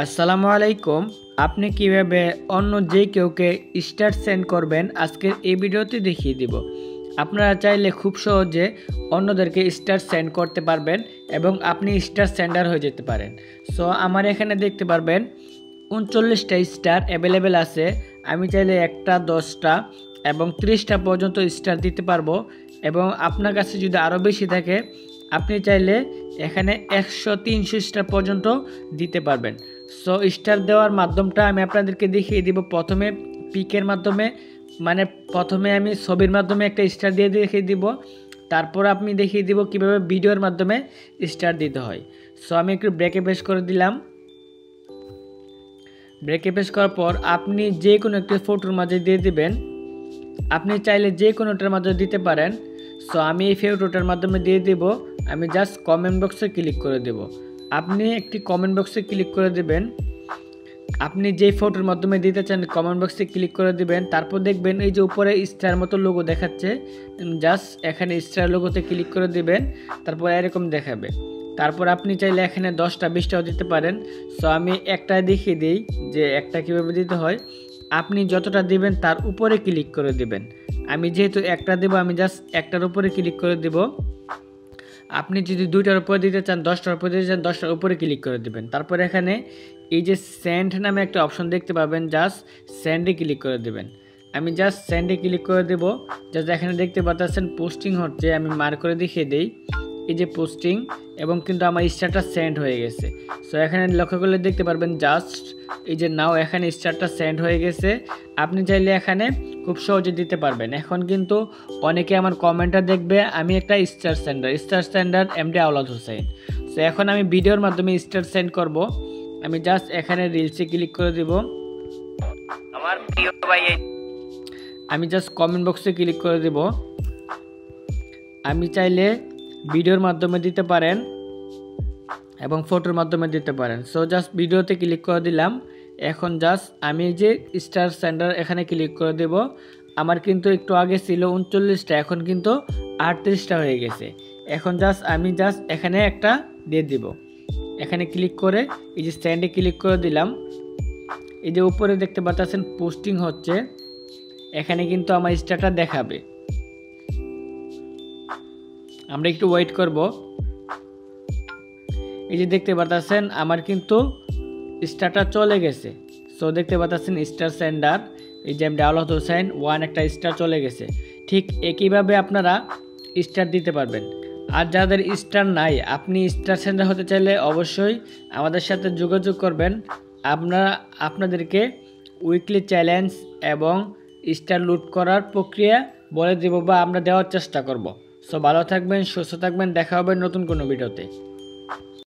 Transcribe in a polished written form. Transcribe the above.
আসসালামু আলাইকুম। আপনি কিভাবে অন্য যে কেউকে স্টার সেন্ড করবেন আজকের এই ভিডিওতে দেখিয়ে দিব। আপনারা চাইলে খুব সহজে অন্যদেরকে স্টার সেন্ড করতে পারবেন এবং আপনি স্টার সেন্ডার হয়ে যেতে পারেন। সো আমার এখানে দেখতে পারবেন 39টা স্টার অ্যাভেলেবেল আছে। আমি চাইলে 1টা 10টা এবং 30টা পর্যন্ত স্টার দিতে পারবো এবং আপনার কাছে যদি আরও বেশি থাকে আপনি চাইলে এখানে 100-300 স্টার পর্যন্ত দিতে পারবেন। সো স্টার দেওয়ার মাধ্যমটা আমি আপনাদেরকে দেখিয়ে দিব। প্রথমে পিকের মাধ্যমে প্রথমে আমি ছবির মাধ্যমে একটা স্টার দিয়ে দেখিয়ে দিব, তারপর আমি দেখিয়ে দিব কিভাবে ভিডিওর মাধ্যমে স্টার দিতে হয়। সো আমি একটু ব্রেকে প্রেস করে দিলাম। ব্রেকে প্রেস করার পর আপনি যে কোনো একটি ফটোর মাঝে দিয়ে দিবেন। আপনি চাইলে যে কোনোটার মাঝে দিতে পারেন। সো আমি এই ফটোটার মাধ্যমে দিয়ে দিব। আমি জাস্ট কমেন্ট বক্সে ক্লিক করে দেব। আপনি একটি কমেন্ট বক্সে ক্লিক করে দেবেন। আপনি যে ফটোর মাধ্যমে দিতে চান কমেন্ট বক্সে ক্লিক করে দিবেন। তারপর দেখবেন এই যে উপরে স্টার মতো লোগো দেখাচ্ছে, জাস্ট এখানে স্টার লোগোতে ক্লিক করে দিবেন। তারপর এরকম দেখাবে। তারপর আপনি চাইলে এখানে 10টা 20টাও দিতে পারেন। সো আমি একটা দেখিয়ে দিই যে একটা কীভাবে দিতে হয়। আপনি যতটা দিবেন তার উপরে ক্লিক করে দিবেন। আমি যেহেতু একটা দেব, আমি জাস্ট একটার উপরে ক্লিক করে দেব। আপনি যদি 2টার উপরে দিতে চান, 10টার উপরে দিতে চান, 10টার উপরে ক্লিক করে দেবেন। তারপর এখানে এই যে সেন্ড নামে একটা অপশন দেখতে পাবেন, জাস্ট সেন্ডে ক্লিক করে দেবেন। আমি জাস্ট সেন্ডে ক্লিক করে দেব। জাস্ট এখানে দেখতে পাচ্ছেন পোস্টিং হচ্ছে, আমি মার্ক করে দেখিয়ে দিই। এই যে পোস্টিং এবং কিন্তু আমার স্টারটা সেন্ড হয়ে গেছে। সো এখানে লক্ষ্য করলে দেখতে পারবেন জাস্ট এই যে নাও এখানে স্টারটা সেন্ড হয়ে গেছে। আপনি চাইলে এখানে খুব সহজে দিতে পারবেন। এখন কিন্তু অনেকে আমার কমেন্টটা দেখবে আমি একটা স্টার সেন্ডার এমডি আওলাদ হোসেন। সো এখন আমি ভিডিওর মাধ্যমে স্টার সেন্ড করব। আমি জাস্ট এখানে রিলসে ক্লিক করে দিব। আমার প্রিয় ভাই, আমি জাস্ট কমেন্ট বক্সে ক্লিক করে দেব। আমি চাইলে ভিডিওর মাধ্যমে দিতে পারেন এবং ফটোর মাধ্যমে দিতে পারেন। সো জাস্ট ভিডিওতে ক্লিক করে দিলাম। এখন জাস্ট আমি যে স্টার সেন্ডার এখানে ক্লিক করে দেব। আমার কিন্তু একটু আগে ছিল 39টা, এখন কিন্তু 38টা হয়ে গেছে। এখন আমি জাস্ট এখানে একটা দিয়ে দিব। এখানে ক্লিক করে এই যে স্ট্যান্ডে ক্লিক করে দিলাম। এই যে উপরে দেখতে পাচ্ছেন পোস্টিং হচ্ছে, এখানে কিন্তু আমার স্টারটা দেখাবে। আমরা একটু ওয়েট করব। এই যে দেখতে পাচ্ছেন আমার কিন্তু স্টারটা চলে গেছে। সো দেখতে পাচ্ছেন স্টার সেন্ডার, এই যে এমডি আওলাদ হোসেন 1 একটা স্টার চলে গেছে। ঠিক একইভাবে আপনারা স্টার দিতে পারবেন। আর যাদের স্টার নাই, আপনি স্টার সেন্ডার হতে চাইলে অবশ্যই আমাদের সাথে যোগাযোগ করবেন। আপনাদেরকে উইকলি চ্যালেঞ্জ এবং স্টার লুট করার প্রক্রিয়া বলে দেব বা আমরা দেওয়ার চেষ্টা করব। সো ভালো থাকবেন, সুস্থ থাকবেন, দেখা হবে নতুন কোনো ভিডিওতে।